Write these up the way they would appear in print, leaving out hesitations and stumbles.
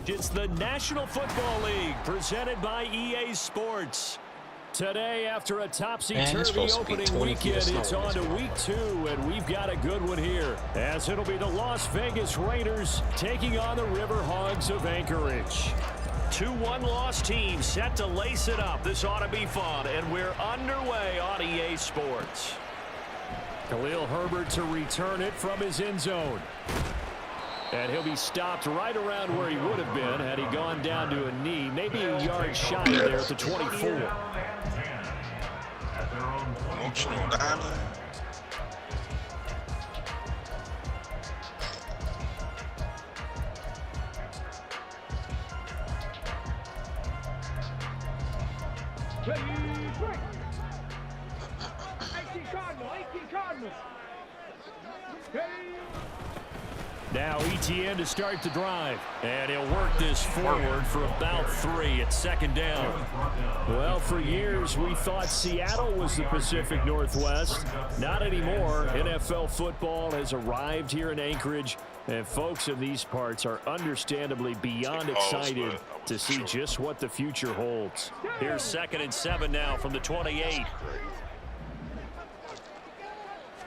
It's the National Football League presented by EA Sports. Today, after a topsy-turvy opening weekend, it's on to week 2, and we've got a good one here, as it'll be the Las Vegas Raiders taking on the Riverhogs of Anchorage. 2 one-loss teams set to lace it up. This ought to be fun, and we're underway on EA Sports. Khalil Herbert to return it from his end zone. And he'll be stopped right around where he would have been had he gone down to a knee, maybe a yard shy there at the 24. Emotional diamond. Ready, break. 18 Cardinals. Ready. Now ETN to start the drive, and he'll work this forward for about 3 at second down. Well, for years we thought Seattle was the Pacific Northwest. Not anymore. NFL football has arrived here in Anchorage, and folks in these parts are understandably beyond excited to see just what the future holds. Here's 2nd and 7 now from the 28.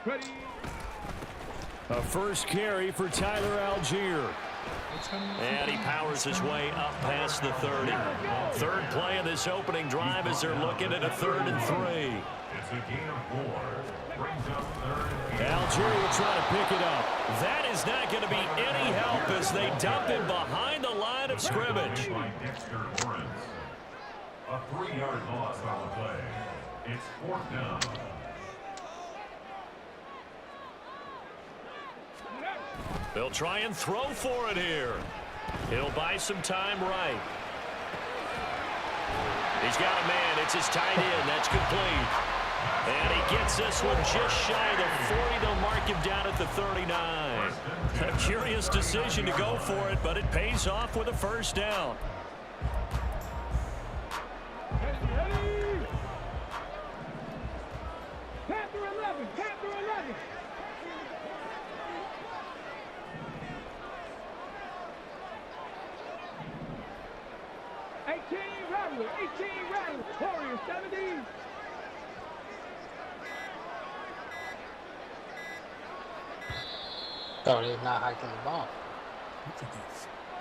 Ready. A first carry for Tyler Algier. And he powers his way up past the 30. Third play of this opening drive as they're looking at a 3rd and 3. Algier will try to pick it up. That is not going to be any help as they dump him behind the line of scrimmage. A 3-yard loss on the play. It's 4th down. They'll try and throw for it here. He'll buy some time right. He's got a man. It's his tight end. That's complete. And he gets this one just shy of the 40. They'll mark him down at the 39. A curious decision to go for it, but it pays off with a first down. Panther 11. 18 Rattler. Warriors 70. Oh, they're not hiking the ball.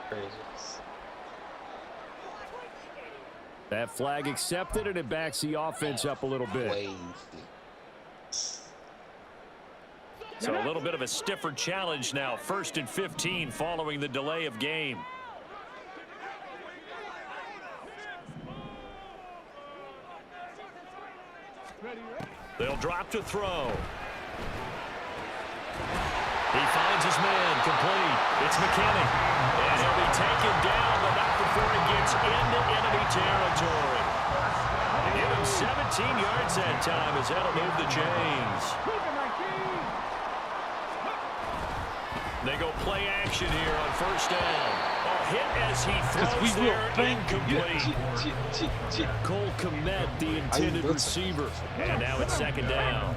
Crazy. That flag accepted, and it backs the offense up a little bit. So a little bit of a stiffer challenge now. 1st and 15 following the delay of game. They'll drop to throw. He finds his man, complete. It's McKinney. And he'll be taken down, but not before he gets into enemy territory. Give him 17 yards that time as that'll move the chains. They go play action here on 1st down. A hit as he throws there, incomplete. Cole Kmet, the intended receiver. And now it's 2nd down.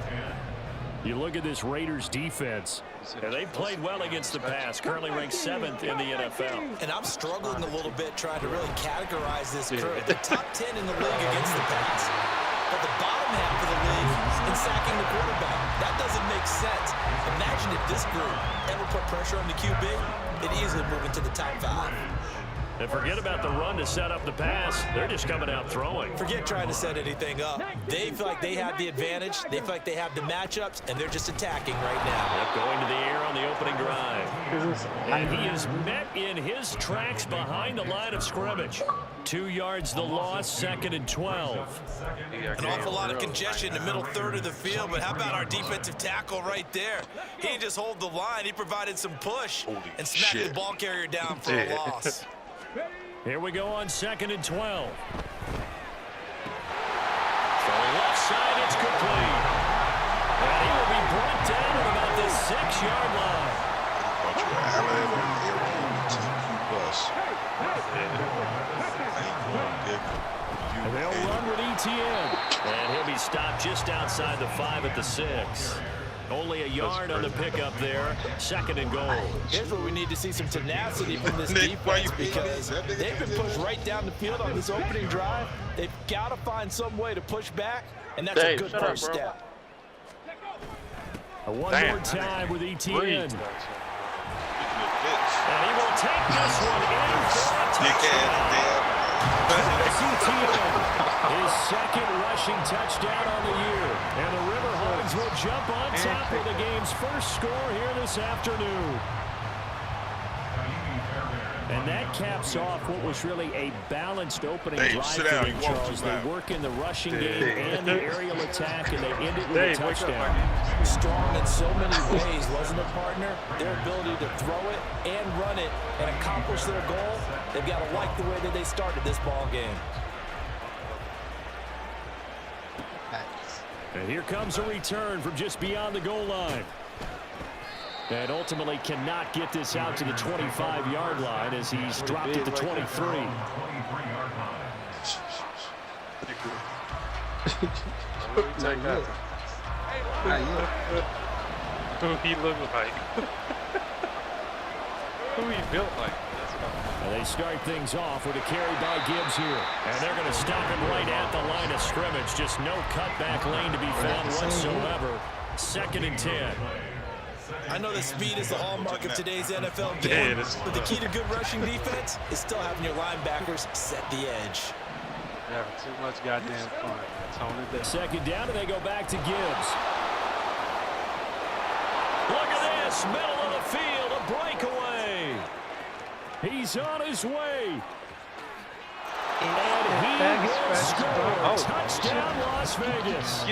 You look at this Raiders defense, and they've played well against the pass, currently ranked 7th in the NFL. And I'm struggling a little bit trying to really categorize this curve. The top 10 in the league against the pass, but the bottom half of the league in sacking the quarterback. That doesn't make sense. Imagine if this group ever put pressure on the QB, it easily move into the top 5. And forget about the run to set up the pass. They're just coming out throwing. Forget trying to set anything up. They feel like they have the advantage. They feel like they have the matchups, and they're just attacking right now. Yep, going to the air on the opening drive. And he is met in his tracks behind the line of scrimmage. 2 yards the loss, 2nd and 12. An awful lot of congestion in the middle 3rd of the field, but how about our defensive tackle right there? He didn't just hold the line. He provided some push and smacked the ball carrier down for a loss. Here we go on 2nd and 12. So left side, it's complete. And he will be brought down at about the 6-yard line. And they'll run with ETN. And he'll be stopped just outside the 5 at the 6. Only a yard on the pickup there. 2nd and goal. Here's where we need to see some tenacity from this defense because they've been pushed right down the field on this opening drive. They've got to find some way to push back, and that's a good first step. One more time with ETN. And he will take this one in for a touchdown. ETN, his 2nd rushing touchdown on the year. And the Riverhogs will jump on top of the game's first score here this afternoon. And that caps off what was really a balanced opening drive for them, Charles. They work in the rushing game and the aerial attack, and they end it with a touchdown. Strong in so many ways, wasn't it, partner? Their ability to throw it and run it and accomplish their goal, they've got to like the way that they started this ball game. And here comes a return from just beyond the goal line. And ultimately cannot get this out to the 25-yard line as he's dropped at the 23. Who he look like? Who he built like? And they start things off with a carry by Gibbs here. And they're going to stop him right at the line of scrimmage. Just no cutback lane to be found whatsoever. 2nd and 10. I know that speed is the hallmark of today's NFL game, but the key to good rushing defense is still having your linebackers set the edge. Having too much goddamn fun. Tone it down. 2nd down, and they go back to Gibbs. Look at this, middle of the field, a breakaway. He's on his way. And he will score. Touchdown, Las Vegas.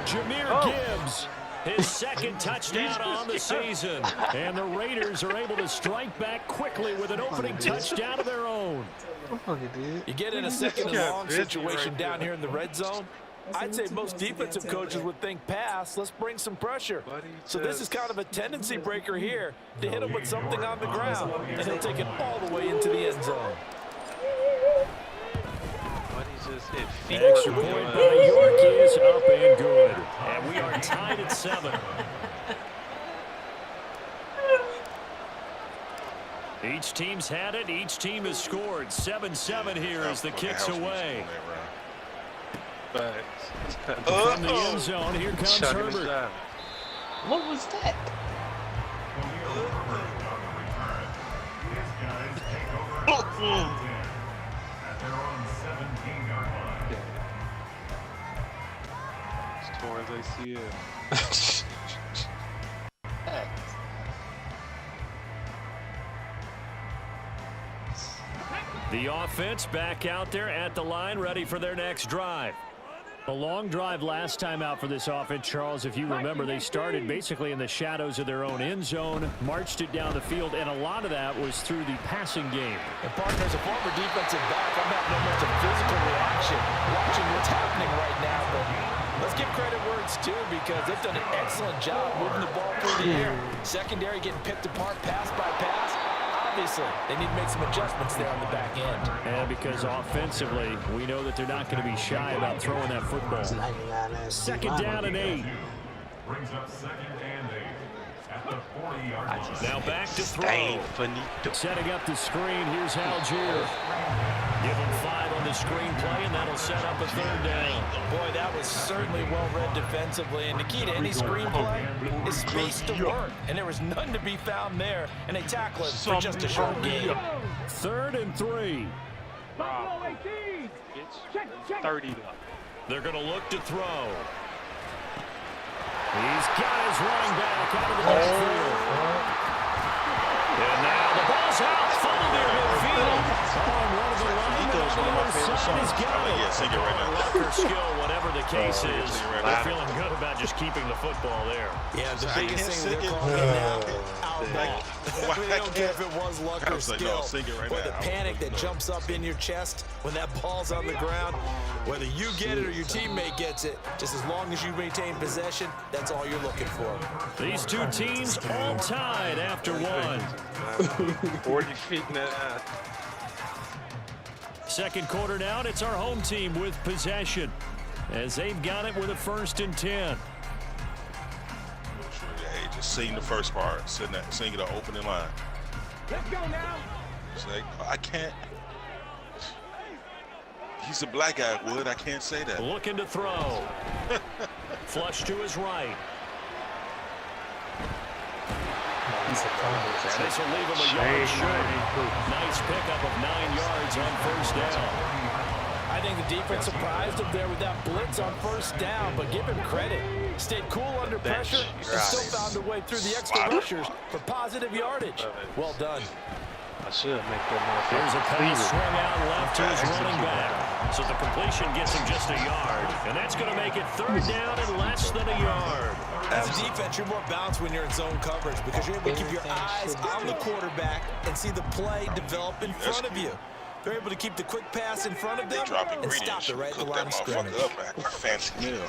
Jahmyr Gibbs. His 2nd touchdown on the season. And the Raiders are able to strike back quickly with an opening touchdown of their own. You get in a 2nd and long situation down here in the red zone, I'd say most defensive coaches would think pass, let's bring some pressure. So this is kind of a tendency breaker here to hit him with something on the ground, and he'll take it all the way into the end zone. Extra point by York is up and good. And we are tied at 7. Each team's had it. Each team has scored. 7-7 here as the kick's away. From the end zone, here comes Herbert. What was that? Towards ACL. The offense back out there at the line, ready for their next drive. A long drive last time out for this offense, Charles. If you remember, they started basically in the shadows of their own end zone, marched it down the field, and a lot of that was through the passing game. And partner, as a former defensive back, I'm having almost a physical reaction watching what's happening right now. But let's give credit where it's due because they've done an excellent job moving the ball through the air. Secondary getting picked apart pass by pass. Obviously, they need to make some adjustments there on the back end. And because offensively, we know that they're not going to be shy about throwing that football. 2nd down and 8. Brings up 2nd and 8 at the 40-yard line. Now back to throw. Setting up the screen. Here's Algier. Give him 5 on the screen play, and that'll set up a 3rd down. Boy, that was certainly well read defensively. And the key to any screenplay is space to work. And there was none to be found there. And they tackle it for just a short gain. 3rd and 3. Buffalo 18. Check. 30. They're going to look to throw. He's got his running back out of the backfield. And now the ball's out. Full near midfield. One of the linemen on the other side has got it. Luck or skill, whatever the case is. They're feeling good about just keeping the football there. Yeah, the biggest thing they're calling now, outball. They don't care if it was luck or skill, or the panic that jumps up in your chest when that ball's on the ground. Whether you get it or your teammate gets it, just as long as you maintain possession, that's all you're looking for. These two teams all tied after 1. 40 feet in that. 2nd quarter down, it's our home team with possession as they've got it with a 1st and 10. Just sing the first part. Sing the opening line. Let's go now. It's like, I can't. He's a black guy, Wood. I can't say that. Looking to throw. Flush to his right. And this will leave him a yard short. Nice pickup of 9 yards on first down. I think the defense surprised him there with that blitz on first down, but give him credit. Stayed cool under pressure and still found a way through the extra rushers for positive yardage. Well done. I should make that more. Here's a pass swung out left to his running back. So the completion gets him just a yard. And that's going to make it third down and less than a yard. As a defense, you're more balanced when you're in zone coverage because you're able to keep your eyes on the quarterback and see the play develop in front of you. They're able to keep the quick pass in front of them and stop it right at the line of scrimmage. Fancy meal.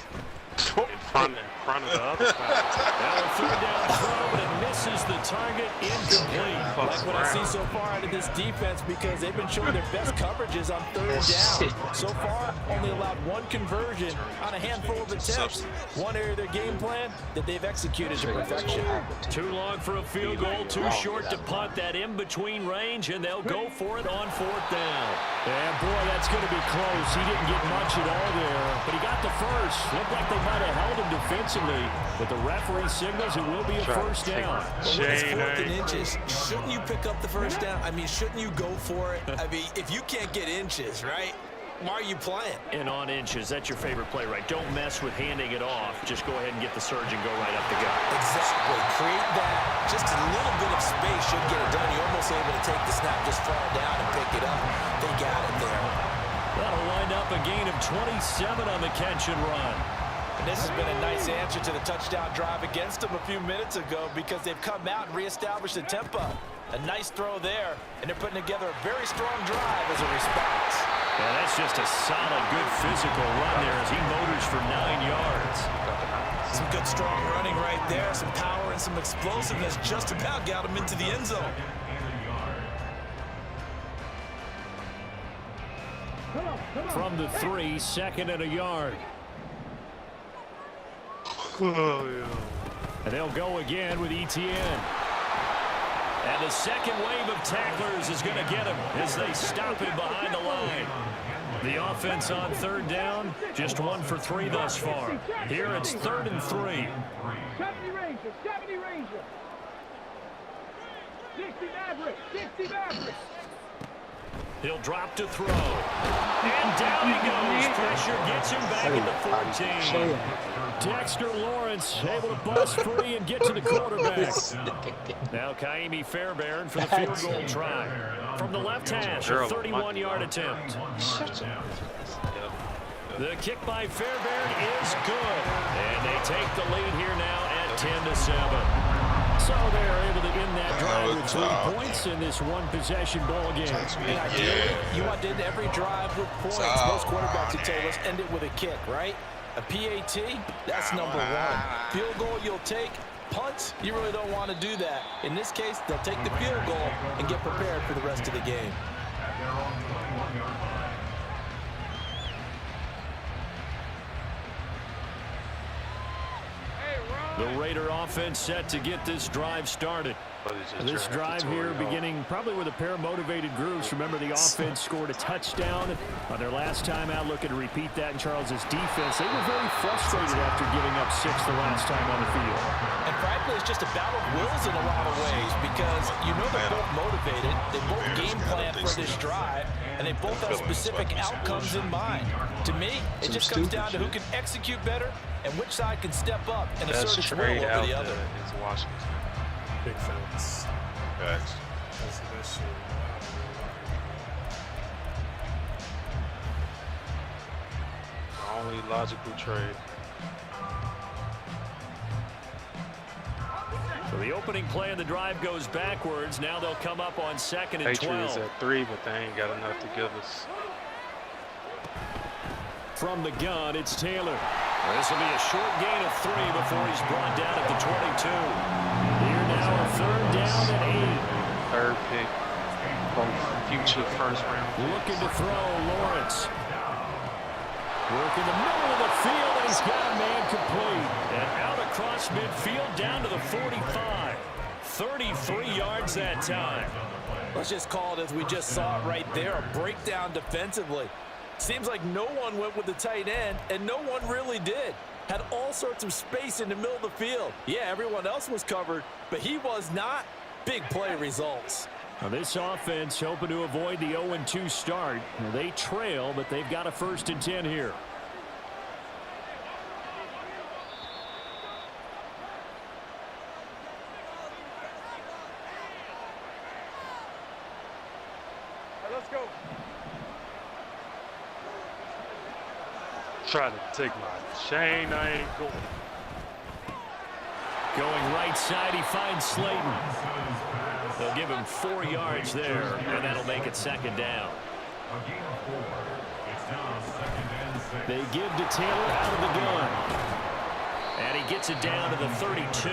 In front of the other side. Now a third down throw, but it misses the target, incomplete. Like what I see so far out of this defense because they've been showing their best coverages on third down. So far, only allowed one conversion on a handful of attempts. One area of their game plan that they've executed to perfection. Too long for a field goal, too short to punt that in-between range, and they'll go for it on fourth down. And boy, that's going to be close. He didn't get much at all there, but he got the first. Looked like they might have held him defensively, but the referee signals it will be a first down. But when it's 4th and inches, shouldn't you pick up the first down? I mean, shouldn't you go for it? I mean, if you can't get inches, right? Why are you playing? And on inches, that's your favorite play, right? Don't mess with handing it off. Just go ahead and get the surge and go right up the gut. Exactly. Create that. Just a little bit of space should get it done. You're almost able to take the snap, just fall down and pick it up. They got it there. That'll wind up a gain of 27 on the catch and run. And this has been a nice answer to the touchdown drive against them a few minutes ago because they've come out and reestablished the tempo. A nice throw there, and they're putting together a very strong drive as a response. Yeah, that's just a solid, good physical run there as he motors for 9 yards. Some good, strong running right there. Some power and some explosiveness just about got him into the end zone. From the 3, 2nd and a yard. Oh, yeah. And they'll go again with ETN. And the second wave of tacklers is going to get him as they stop him behind the line. The offense on third down, just 1 for 3 thus far. Here it's 3rd and 3. 70 Ranger, 70 Ranger. 60 Maverick, 60 Maverick. He'll drop to throw. And down he goes. Pressure gets him back at the 14. Dexter Lawrence able to bust free and get to the quarterback. Now Kaimi Fairbairn for the field goal try. From the left hash, a 31-yard attempt. The kick by Fairbairn is good. And they take the lead here now at 10-7. So they're able to end that drive with 3 points in this one-possession ball game. And ideally, you want to end every drive with points. Most quarterbacks would tell us end it with a kick, right? A PAT, that's number 1. Field goal you'll take. Punts, you really don't want to do that. In this case, they'll take the field goal and get prepared for the rest of the game. The Raider offense set to get this drive started. This drive here beginning probably with a pair of motivated groups. Remember, the offense scored a touchdown on their last time out. Looking to repeat that in Charles's defense. They were very frustrated after giving up 6 the last time on the field. And frankly, it's just a battle of wills in a lot of ways because you know they're both motivated. They both game plan for this drive, and they both have specific outcomes in mind. To me, it just comes down to who can execute better and which side can step up and assert its will over the other. It's Washington. Big facts. Facts. That's the best shit. Only logical trade. So the opening play of the drive goes backwards. Now they'll come up on 2nd and 12. Patriots at 3, but they ain't got enough to give us. From the gun, it's Taylor. This will be a short gain of 3 before he's brought down at the 22. Here now, a 3rd down and 8. 3rd pick, both future first round. Looking to throw, Lawrence. Work in the middle of the field, and he's got a man complete. And out across across midfield down to the 45. 33 yards that time. Let's just call it as we just saw it right there, a breakdown defensively. Seems like no one went with the tight end, and no one really did. Had all sorts of space in the middle of the field. Yeah, everyone else was covered, but he was not. Big play results. Now this offense hoping to avoid the 0-2 start. Now they trail, but they've got a 1st and 10 here. Let's go. Try to take my chain. I ain't going. Going right side, he finds Slayton. They'll give him 4 yards there, and that'll make it 2nd down. A gain of 4. It's now 2nd and 6. They give to Taylor out of the gun. And he gets it down to the 32.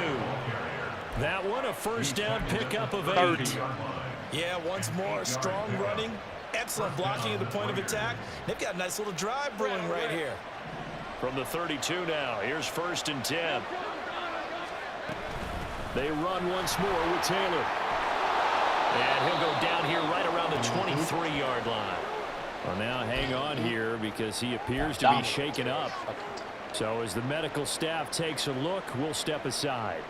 That one a 1st down pickup of 8. Yeah, once more, strong running, excellent blocking at the point of attack. They've got a nice little drive brewing right here. From the 32 now, here's 1st and 10. They run once more with Taylor. And he'll go down here right around the 23-yard line. Well, now hang on here because he appears to be shaken up. So as the medical staff takes a look, we'll step aside.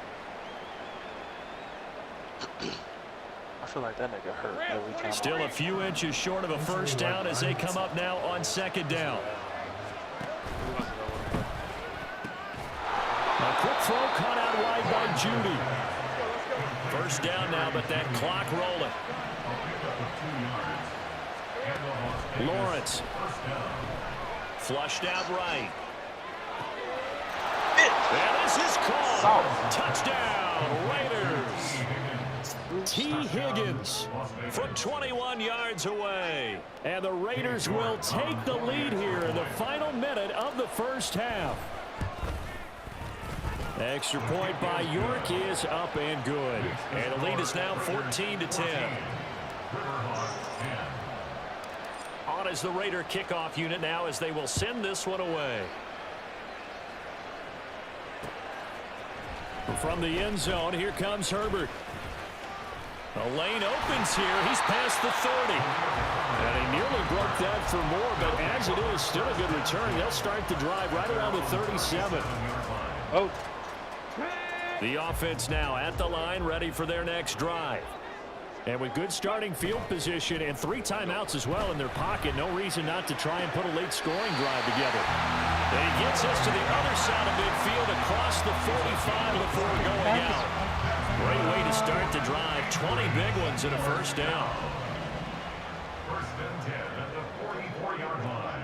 I feel like that nigga hurt every time. Still a few inches short of a 1st down as they come up now on 2nd down. A quick throw caught out wide by Judy. 1st down now, but that clock rolling. Lawrence. Flushed out right. And this is called. Touchdown, Raiders. T. Higgins from 21 yards away. And the Raiders will take the lead here in the final minute of the 1st half. Extra point by York is up and good. And the lead is now 14-10. On is the Raider kickoff unit now as they will send this one away. From the end zone, here comes Herbert. The lane opens here. He's past the 30. And he nearly broke that for more, but as it is, still a good return. They'll start the drive right around the 37. Oh. The offense now at the line, ready for their next drive. And with good starting field position and 3 timeouts as well in their pocket, no reason not to try and put a late scoring drive together. And he gets us to the other side of midfield across the 45 before going out. Great way to start the drive. 20 big ones and a 1st down. 1st and 10 at the 44-yard line.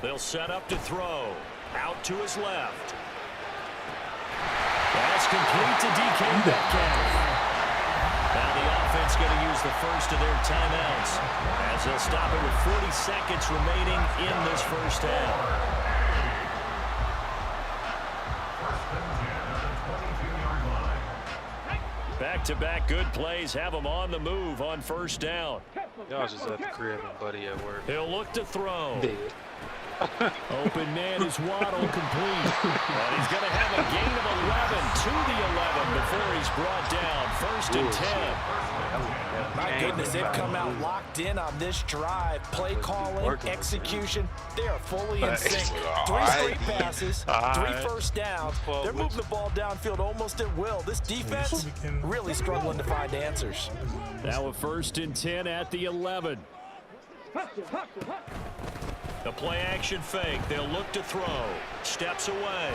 They'll set up to throw. Out to his left. That's complete to DK Metcalf. Now the offense going to use the 1st of their timeouts as they'll stop it with 40 seconds remaining in this 1st half. Back-to-back good plays have them on the move on 1st down. Y'all just at the crib and Buddy at work. He'll look to throw. Dead. Open man is Waddle complete. And he's going to have a gain of 11 to the 11 before he's brought down. 1st and 10. My goodness, they've come out locked in on this drive. Play calling, execution, they are fully in sync. 3 straight passes, 3 1st downs. They're moving the ball downfield almost at will. This defense really struggling to find answers. Now a 1st and 10 at the 11. The play action fake. They'll look to throw. Steps away.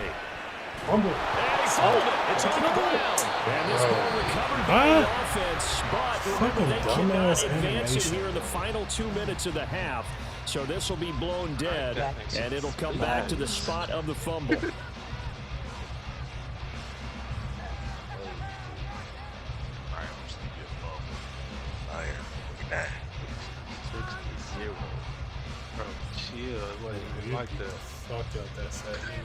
And he's holding it. It's on the ground. And this ball recovered by the offense. But remember, they cannot advance it here in the final 2 minutes of the half. So this will be blown dead. And it'll come back to the spot of the fumble. Bro, chill. Like that. Fuck up that second.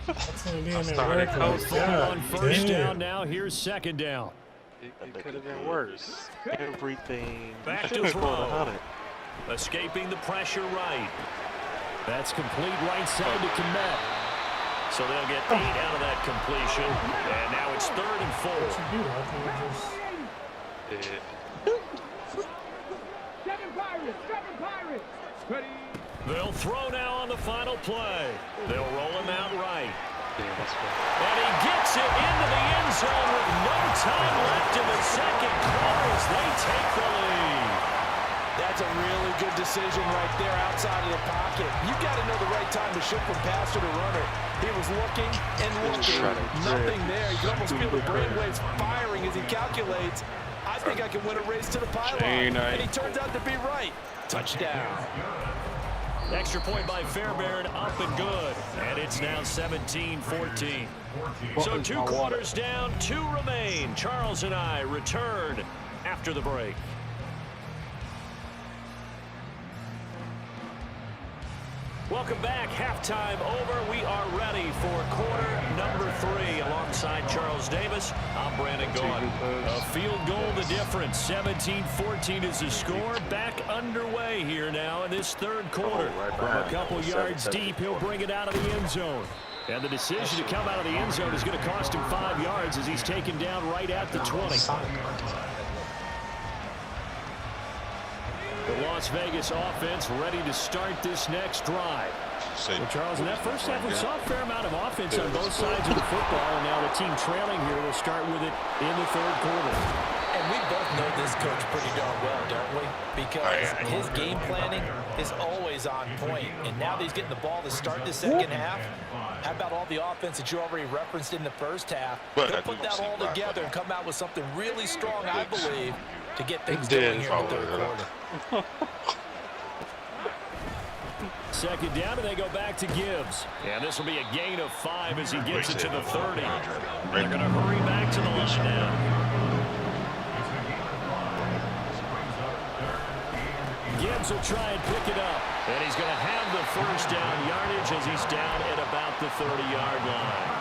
That's gonna be in there. started coasting. On 1st down now. Here's 2nd down. It could have been worse. Everything. Back to throw. Escaping the pressure right. That's complete right side to Kmet. So they'll get 8 out of that completion. And now it's 3rd and 4. They'll throw now on the final play. They'll roll him out right. And he gets it into the end zone with no time left in the second quarter as they take the lead. That's a really good decision right there outside of the pocket. You've got to know the right time to shift from passer to runner. He was looking and looking. Nothing there. You can almost feel the brainwaves firing as he calculates. I think I can win a race to the pylon. And he turns out to be right. Touchdown. Extra point by Fairbairn, up and good. And it's now 17-14. So 2 quarters down, 2 remain. Charles and I return after the break. Welcome back. Halftime over. We are ready for quarter number 3. Alongside Charles Davis, I'm Brandon Gaughan. A field goal the difference. 17-14 is the score. Back underway here now in this 3rd quarter. From a couple yards deep, he'll bring it out of the end zone. And the decision to come out of the end zone is going to cost him 5 yards as he's taken down right at the 20. The Las Vegas offense ready to start this next drive. Well, Charles, in that first half, we saw a fair amount of offense on both sides of the football, and now the team trailing here will start with it in the 3rd quarter. And we both know this coach pretty darn well, don't we? Because his game planning is always on point. And now that he's getting the ball to start the second half, how about all the offense that you already referenced in the first half? He'll put that all together and come out with something really strong, I believe, to get things going here in the 3rd quarter. Second down, and they go back to Gibbs. And this will be a gain of 5 as he gets it to the 30. They're going to hurry back to the line now. Gibbs will try and pick it up. And he's going to have the first down yardage as he's down at about the 30-yard line.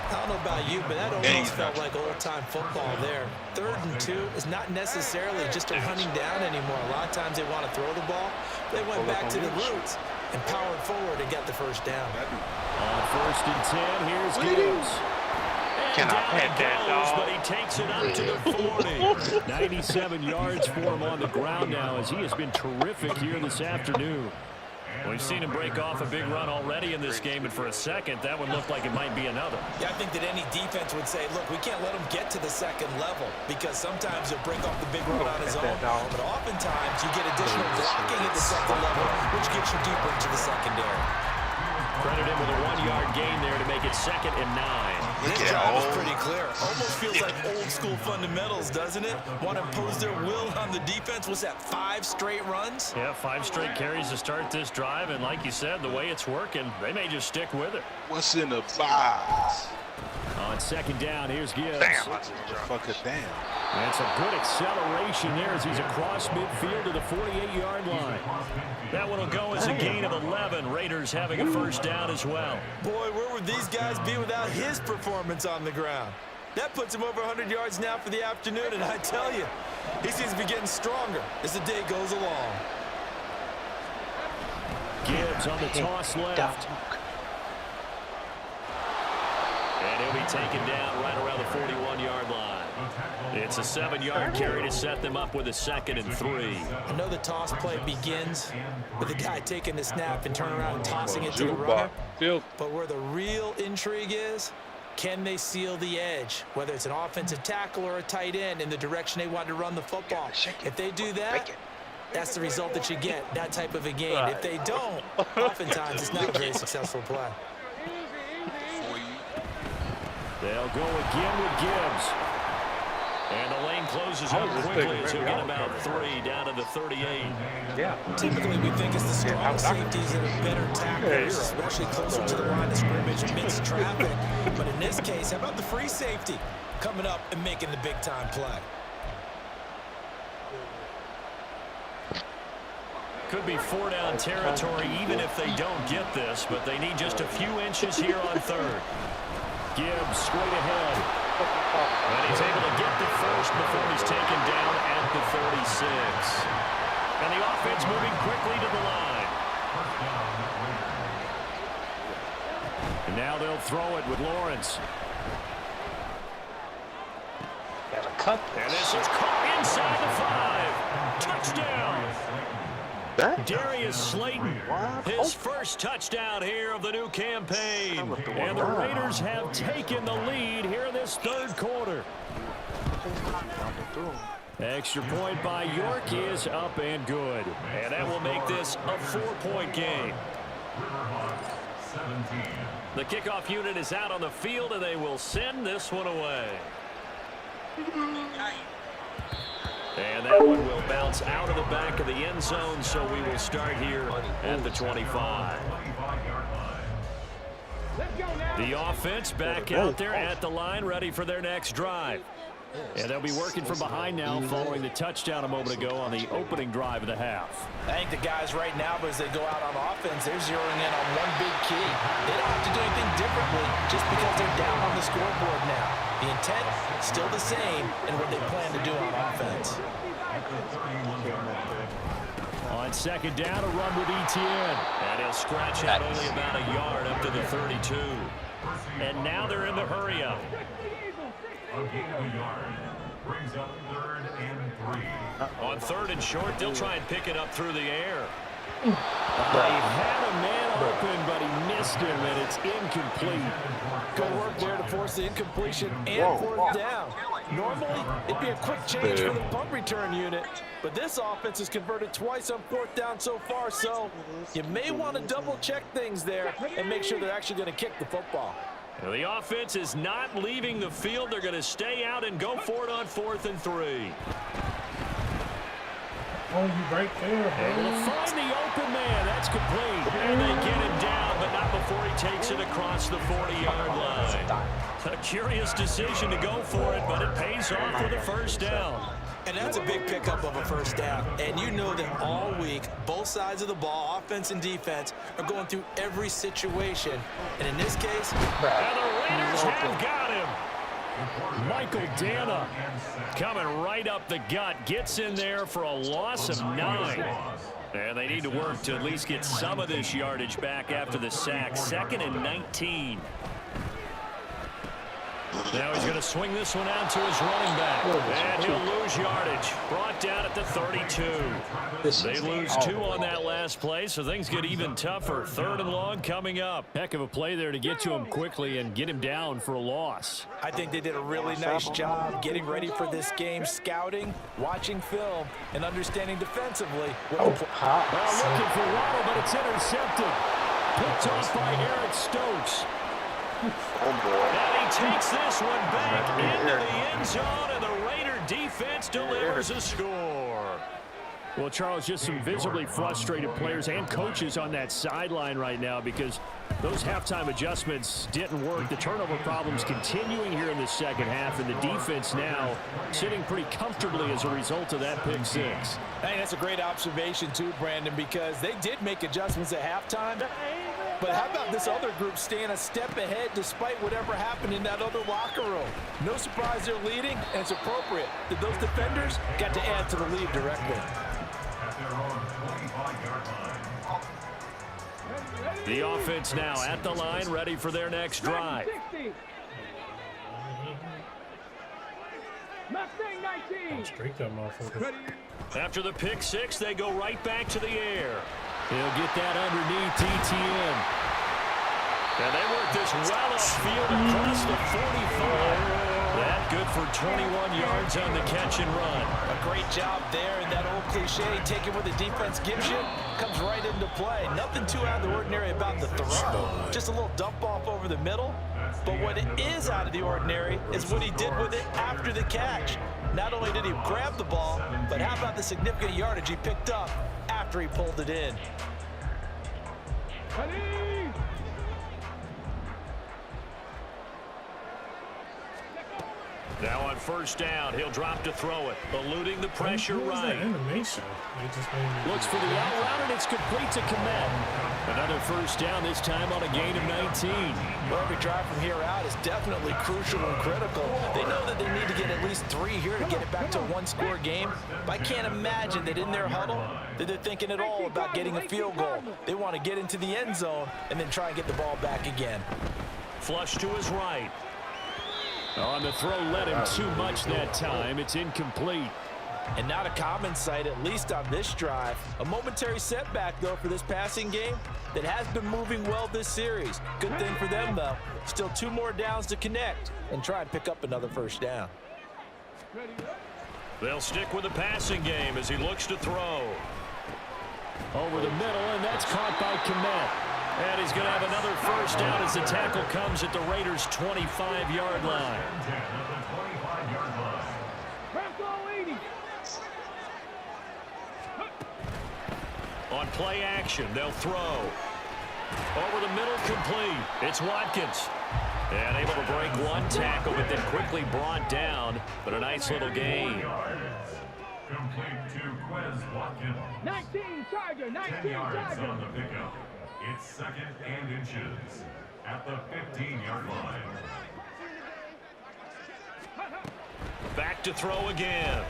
I don't know about you, but that almost felt like old-time football there. 3rd and 2 is not necessarily just a running down anymore. A lot of times they want to throw the ball. They went back to the roots and powered forward and got the first down. On 1st and 10, here's Gibbs. And down he goes, but he takes it up to the 40. 97 yards for him on the ground now as he has been terrific here this afternoon. We've seen him break off a big run already in this game, and for a second, that would look like it might be another. Yeah, I think that any defense would say, look, we can't let him get to the second level because sometimes he'll break off the big run on his own, but oftentimes you get additional blocking at the second level, which gets you deeper into the secondary. Credit him with a 1-yard gain there to make it 2nd and 9. This drive is pretty clear. Almost feels like old-school fundamentals, doesn't it? Want to impose their will on the defense. Was that 5 straight runs? Yeah, 5 straight carries to start this drive, and like you said, the way it's working, they may just stick with it. What's in the box? On 2nd down, here's Gibbs. Damn. That's a good acceleration there as he's across midfield to the 48-yard line. That one will go as a gain of 11. Raiders having a first down as well. Boy, where would these guys be without his performance on the ground? That puts him over 100 yards now for the afternoon, and I tell you, he seems to be getting stronger as the day goes along. Gibbs on the toss left. And he'll be taken down right around the 41-yard line. It's a 7-yard carry to set them up with a 2nd and 3. I know the toss play begins with the guy taking the snap and turning around and tossing it to the runner. But where the real intrigue is, can they seal the edge, whether it's an offensive tackle or a tight end in the direction they want to run the football? If they do that, that's the result that you get, that type of a gain. If they don't, oftentimes it's not a very successful play. They'll go again with Gibbs. And the lane closes up quickly as he'll get about 3 down to the 38. Yeah. Typically, we think it's the strong safeties that are better tacklers, especially closer to the line of scrimmage amidst traffic. But in this case, how about the free safety coming up and making the big-time play? Could be 4-down territory even if they don't get this, but they need just a few inches here on 3rd. Gibbs straight ahead. And he's able to get the first before he's taken down at the 36. And the offense moving quickly to the line. And now they'll throw it with Lawrence. Gotta cut And this is caught inside the 5. Touchdown. Darius Slayton, his first touchdown here of the new campaign. And the Raiders have taken the lead here in this third quarter. Extra point by York is up and good. And that will make this a 4-point game. The kickoff unit is out on the field, and they will send this one away. And that one will bounce out of the back of the end zone, so we will start here at the 25. The offense back out there at the line, ready for their next drive. And they'll be working from behind now following the touchdown a moment ago on the opening drive of the half. I think the guys right now, as they go out on offense, they're zeroing in on one big key. They don't have to do anything differently just because they're down on the scoreboard now. The intent, still the same, and what they plan to do on offense. On second down, a run with Etienne. And he'll scratch out only about a yard up to the 32. And now they're in the hurry-up. A gain of a yard brings up 3rd and 3. On 3rd and short, they'll try and pick it up through the air. He had a man open, but he missed him, and it's incomplete. Good work there to force the incompletion and 4th down. Normally, it'd be a quick change for the punt return unit, but this offense has converted twice on 4th down so far, so you may want to double-check things there and make sure they're actually going to kick the football. Now, the offense is not leaving the field. They're going to stay out and go for it on 4th and 3. Oh, you right there, Able to find the open man. That's complete. And they get him down, but not before he takes it across the 40-yard line. A curious decision to go for it, but it pays off with a first down. And that's a big pickup of a first down. And you know that all week, both sides of the ball, offense and defense, are going through every situation. And in this case, and the Raiders have got him. Michael Dana coming right up the gut, gets in there for a loss of 9. And they need to work to at least get some of this yardage back after the sack. 2nd and 19. Now he's going to swing this one out to his running back. And he'll lose yardage. Brought down at the 32. They lose 2 on that last play, so things get even tougher. 3rd and long coming up. Heck of a play there to get to him quickly and get him down for a loss. I think they did a really nice job getting ready for this game, scouting, watching film, and understanding defensively. Looking for Waddle, but it's intercepted. Picked off by Eric Stokes. Oh, boy. And he takes this one back into the end zone, and the Raider defense delivers a score. Well, Charles, just some visibly frustrated players and coaches on that sideline right now because those halftime adjustments didn't work. The turnover problems continuing here in the second half, and the defense now sitting pretty comfortably as a result of that pick 6. I think that's a great observation, too, Brandon, because they did make adjustments at halftime. But how about this other group staying a step ahead despite whatever happened in that other locker room? No surprise they're leading, and it's appropriate that those defenders got to add to the lead directly. At their own 25-yard line. The offense now at the line, ready for their next drive. Straight that motherfucker. After the pick 6, they go right back to the air. He'll get that underneath Etienne. And they work this well upfield across the 45. That good for 21 yards on the catch and run. A great job there, and that old cliche, taking what the defense gives you, comes right into play. Nothing too out of the ordinary about the throw. Just a little dump off over the middle. But what is out of the ordinary is what he did with it after the catch. Not only did he grab the ball, but how about the significant yardage he picked up after he pulled it in. Now on first down, he'll drop to throw it, eluding the pressure right. Animation. Looks for the out route, and it's complete to Komet. Another first down, this time on a gain of 19. Well, every drive from here out is definitely crucial and critical. They know that they need to get at least 3 here to get it back to a one-score game. But I can't imagine that in their huddle that they're thinking at all about getting a field goal. They want to get into the end zone and then try and get the ball back again. Flush to his right. On the throw, led him too much that time. It's incomplete. And not a common sight, at least on this drive. A momentary setback, though, for this passing game that has been moving well this series. Good thing for them, though. Still 2 more downs to connect and try and pick up another first down. They'll stick with the passing game as he looks to throw. Over the middle, and that's caught by Komet. And he's going to have another first down as the tackle comes at the Raiders' 25-yard line. On play action, they'll throw. Over the middle, complete. It's Watkins. And able to break one tackle, but then quickly brought down. But a nice little gain. Complete to Quez Watkins. 19 Charger, 10 yards on the pickup. It's 2nd and inches at the 15-yard line. Back to throw again.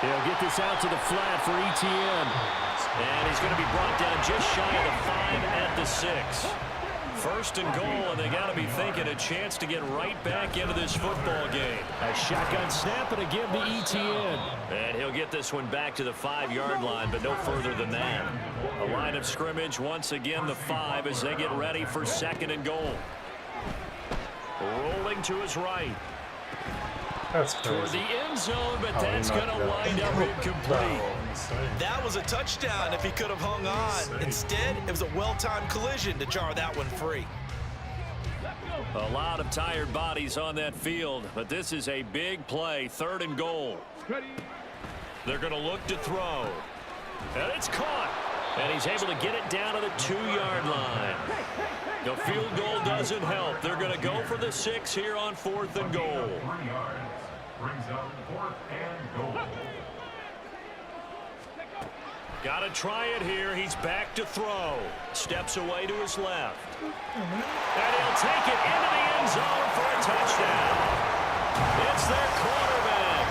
He'll get this out to the flat for Etienne. And he's going to be brought down just shy of the 5 at the 6. First and goal, and they got to be thinking a chance to get right back into this football game. A shotgun snap and a give to Etienne. And he'll get this one back to the 5-yard line, but no further than that. A line of scrimmage, once again the 5 as they get ready for 2nd and goal. Rolling to his right. That's Toward crazy. the end zone, but that's going to wind up incomplete. That was a touchdown if he could have hung on. Instead, it was a well-timed collision to jar that one free. A lot of tired bodies on that field, but this is a big play, 3rd and goal. They're going to look to throw. And it's caught. And he's able to get it down to the 2-yard line. The field goal doesn't help. They're going to go for the 6 here on 4th and goal. 3 yards. Brings up 4th and goal. Got to try it here. He's back to throw. Steps away to his left. And he'll take it into the end zone for a touchdown. It's their quarterback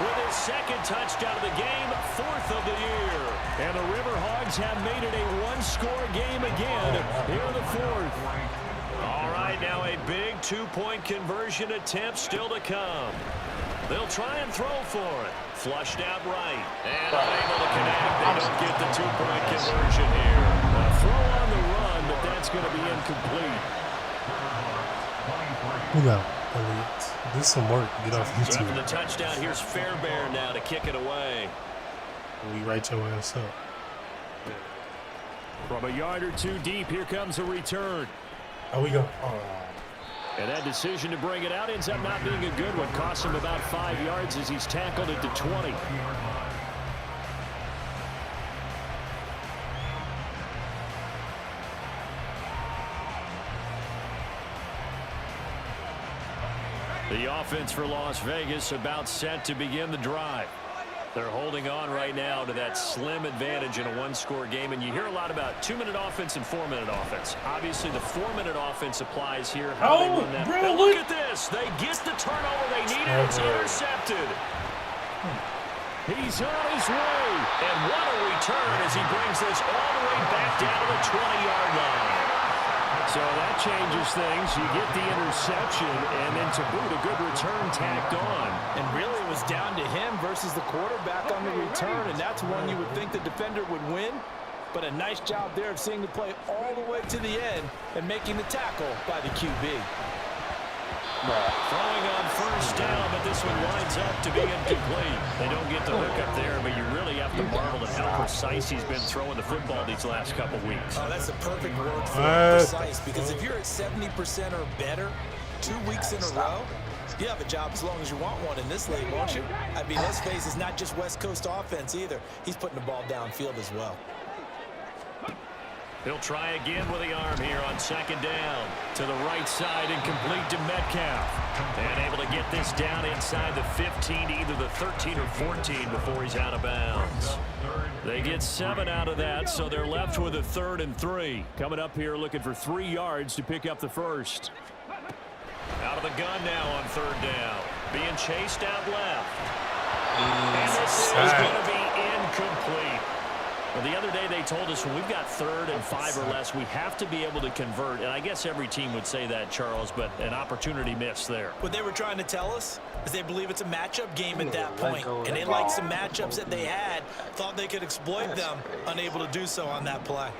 with his 2nd touchdown of the game, 4th of the year. And the Riverhogs have made it a one-score game again here in the 4th. All right, now a big 2-point conversion attempt still to come. They'll try and throw for it. Flushed out right. And unable to connect. They don't get the 2-point conversion here. A throw on the run, but that's going to be incomplete. Hold on, Elliot. Do some work. Get off So after YouTube. the touchdown, here's Fairbairn now to kick it away. We write your ass up. From a yard or 2 deep, here comes a return. Oh, we go. Oh. And that decision to bring it out ends up not being a good one. Costs him about 5 yards as he's tackled at the 20. The offense for Las Vegas about set to begin the drive. They're holding on right now to that slim advantage in a one-score game, and you hear a lot about 2-minute offense and 4-minute offense. Obviously, the 4-minute offense applies here. How they run that. Bro, look at this. They get the turnover they needed. It's intercepted. He's on his way. And what a return as he brings this all the way back down to the 20-yard line. So that changes things. You get the interception, and then to boot, a good return tacked on. And really, it was down to him versus the quarterback on the return, and that's one you would think the defender would win. But a nice job there of seeing the play all the way to the end and making the tackle by the QB. Throwing on first down, but this one winds up to be incomplete. They don't get the hook up there, but you really have to marvel at how precise he's been throwing the football these last couple weeks. Oh, that's the perfect word for precise, because if you're at 70% or better 2 weeks in a row, you have a job as long as you want one in this league, won't you? I mean, let's face it, it's not just West Coast offense either. He's putting the ball downfield as well. He'll try again with the arm here on second down. To the right side and complete to Metcalf. And able to get this down inside the 15, either the 13 or 14 before he's out of bounds. They get 7 out of that, so they're left with a 3rd and 3. Coming up here looking for 3 yards to pick up the first. Out of the gun now on 3rd down. Being chased out left. And this is going to be incomplete. Well, the other day they told us when we've got 3rd and 5 or less, we have to be able to convert. And I guess every team would say that, Charles, but an opportunity missed there. What they were trying to tell us is they believe it's a matchup game at that point. And they liked some matchups that they had, thought they could exploit them, unable to do so on that play.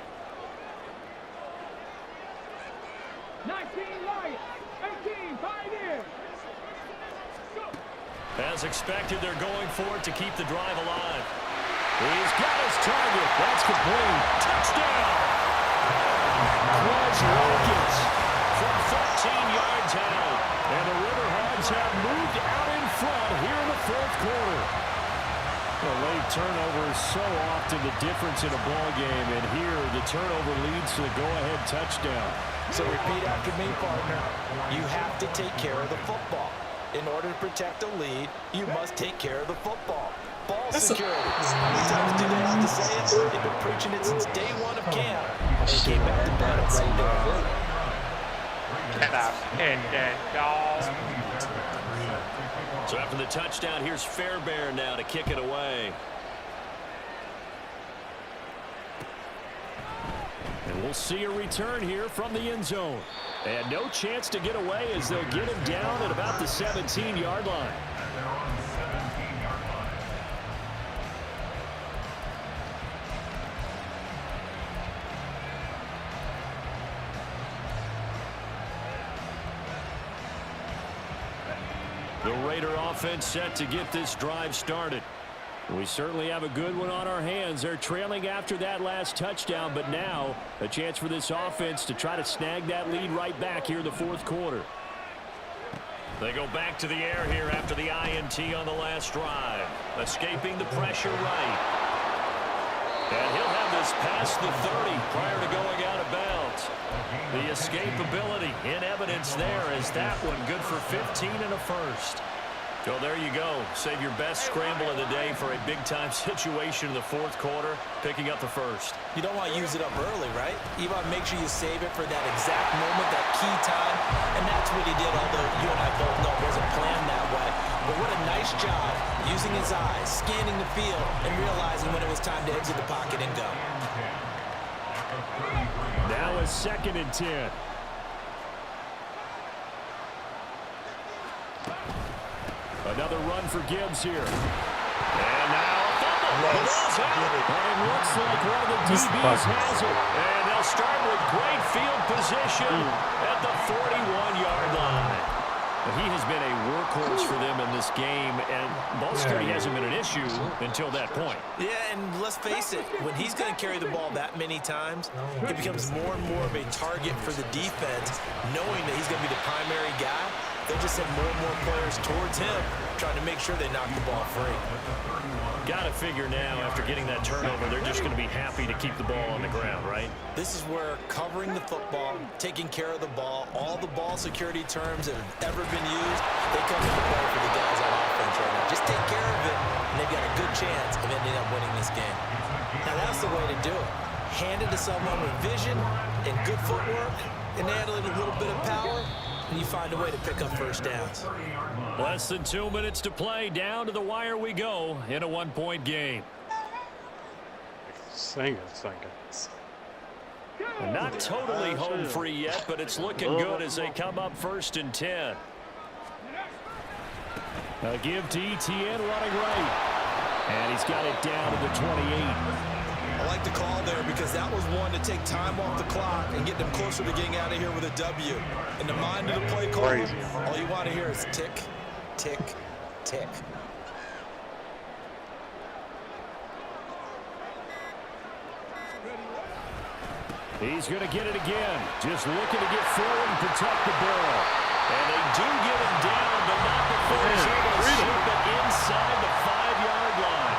19 Lions, 18 Pioneers. As expected, they're going for it to keep the drive alive. He's got his target. That's complete. Touchdown. Quads Watkins from 13 yards out. And the Riverhogs have moved out in front here in the 4th quarter. A late turnover is so often the difference in a ball game. And here, the turnover leads to the go-ahead touchdown. So repeat after me, partner. You have to take care of the football. In order to protect a lead, you must take care of the football. Ball security. How many times do they have to say it? They've been preaching it since day 1 of camp. And they came back to bed and said Get up and dog. So after the touchdown, here's Fairbairn now to kick it away. And we'll see a return here from the end zone. And no chance to get away as they'll get him down at about the 17-yard line. The Raider offense set to get this drive started. We certainly have a good one on our hands. They're trailing after that last touchdown, but now a chance for this offense to try to snag that lead right back here in the 4th quarter. They go back to the air here after the INT on the last drive. Escaping the pressure right. And he'll have this past the 30 prior to going out of bounds. The escapability in evidence there as that one good for 15 and a first. So there you go. Save your best scramble of the day for a big-time situation in the 4th quarter, picking up the first. You don't want to use it up early, right? You want to make sure you save it for that exact moment, that key time. And that's what he did, although you and I both know it wasn't planned that way. But what a nice job using his eyes, scanning the field, and realizing when it was time to exit the pocket and go. Now a 2nd and 10. Another run for Gibbs here. And now a fumble. The ball's out. And it looks like one of the DBs has it. And they'll start with great field position at the 41-yard line. He has been a workhorse for them in this game, and ball security hasn't been an issue until that point. Yeah, and let's face it, when he's going to carry the ball that many times, it becomes more and more of a target for the defense, knowing that he's going to be the primary guy. They'll just send more and more players towards him, trying to make sure they knock the ball free. Got to figure now, after getting that turnover, they're just going to be happy to keep the ball on the ground, right? This is where covering the football, taking care of the ball, all the ball security terms that have ever been used, they come into play for the guys on offense right now. Just take care of it, and they've got a good chance of ending up winning this game. Now, that's the way to do it. Hand it to someone with vision and good footwork, and add a little bit of power, and you find a way to pick up first downs. Less than 2 minutes to play. Down to the wire we go in a 1-point game. Sing it. Not totally home free yet, but it's looking good as they come up 1st and 10. A give to Etienne running right. And he's got it down to the 28. I like the call there because that was one to take time off the clock and get them closer to getting out of here with a W. In the mind of the play caller, all you want to hear is tick, tick, tick. He's going to get it again. Just looking to get forward and protect the ball. And they do get him down, but not before he's able to slip it inside the 5-yard line.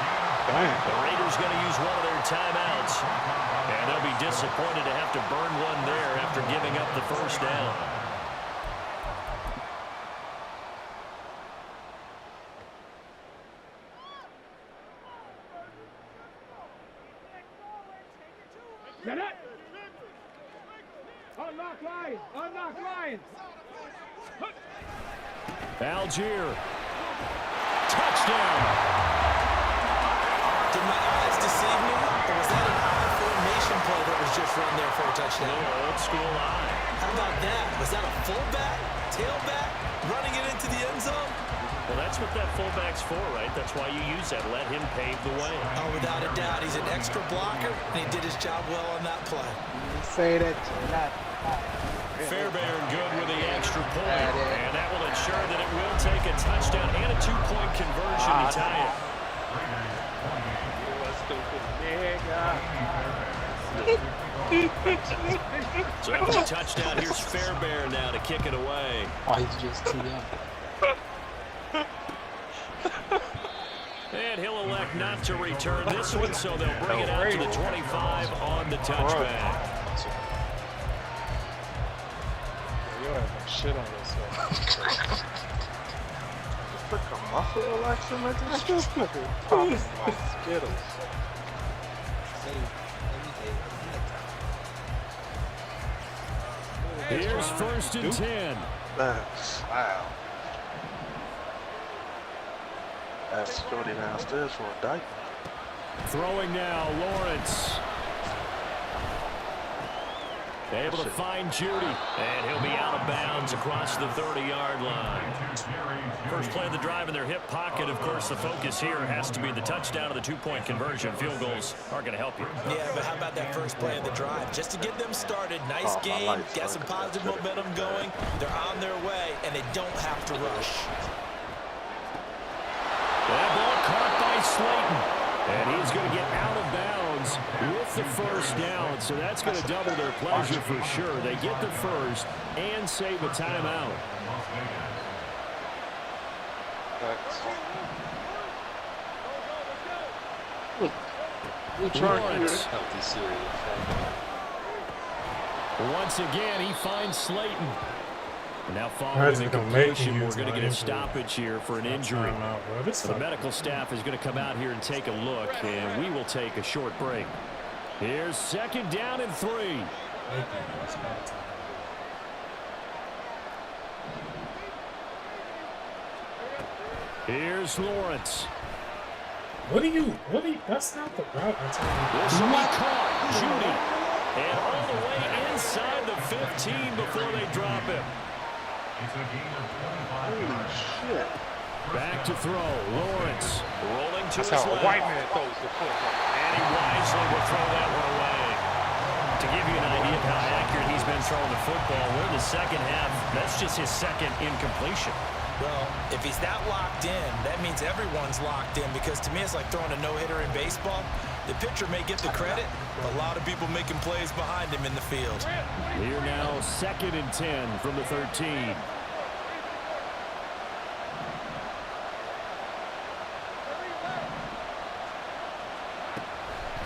The Raiders going to use one of their timeouts. And they'll be disappointed to have to burn one there after giving up the first down. Get it! Unlock line! Unlock line! Algier. Touchdown. Did my eyes deceive me? Or was that an eye formation play that was just run there for a touchdown? No, old school eye. How about that? Was that a fullback, tailback, running it into the end zone? Well, that's what that fullback's for, right? That's why you use that. Let him pave the way. Oh, without a doubt. He's an extra blocker, and he did his job well on that play. Say that to not. Fairbairn good with the extra point. And that will ensure that it will take a touchdown and a two-point conversion to tie it. So after the touchdown, here's Fairbairn now to kick it away. Oh, he's just too young. And he'll elect not to return this one, so they'll bring it out to the 25 on the touchback. You don't have no shit on yourself. Put a muscle relaxer in this shit. Popping like Skittles. Here's first and 10. Wow. That's Jody downstairs for a diaper. Throwing now, Lawrence. Able to find Judy, and he'll be out of bounds across the 30-yard line. First play of the drive in their hip pocket. Of course, the focus here has to be the touchdown of the two-point conversion. Field goals aren't going to help you. Yeah, but how about that first play of the drive? Just to get them started. Nice game, got some positive momentum going. They're on their way, and they don't have to rush. That ball caught by Slayton. And he's going to get out of bounds with the first down. So that's going to double their pleasure for sure. They get the first and save a timeout. Lawrence. Once again, he finds Slayton. And now following the completion, we're going to get a stoppage here for an injury. The medical staff is going to come out here and take a look, and we will take a short break. Here's second down and 3. Here's Lawrence. That's not the route. This will be caught. Judy. And all the way inside the 15 before they drop him. Holy shit. Back to throw. Lawrence rolling to his That's how a left. white man throws the football. And he wisely will throw that one away. To give you an idea of how accurate he's been throwing the football, we're in the second half. That's just his second incompletion. Well, if he's that locked in, that means everyone's locked in, because to me it's like throwing a no-hitter in baseball. The pitcher may get the credit, but a lot of people making plays behind him in the field. Here now, second and 10 from the 13.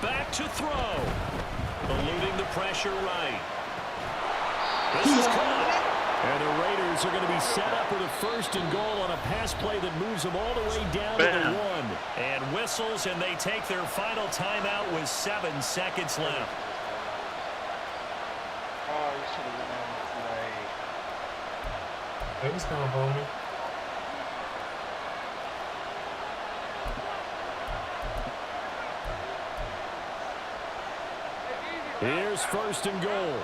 Back to throw. Eluding the pressure right. This is caught. And the Raiders are going to be set up with a first and goal on a pass play that moves them all the way down to the 1. And whistles, and they take their final timeout with 7 seconds left. Oh, you should have been on the play. That was kind of homie. Here's first and goal.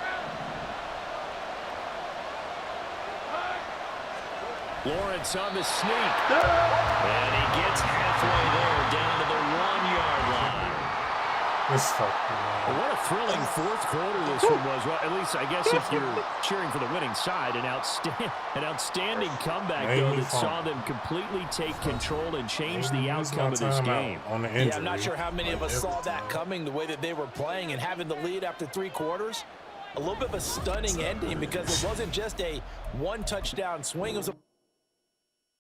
Lawrence on the sneak. And he gets halfway there, down to the 1-yard line. This fucking man. What a thrilling fourth quarter this one was. Well, at least I guess if you're cheering for the winning side, an outstanding comeback, though, that saw them completely take control and change the outcome of this game. Yeah, I'm not sure how many of us saw that coming, the way that they were playing and having the lead after 3 quarters. A little bit of a stunning ending, because it wasn't just a one-touchdown swing. It was a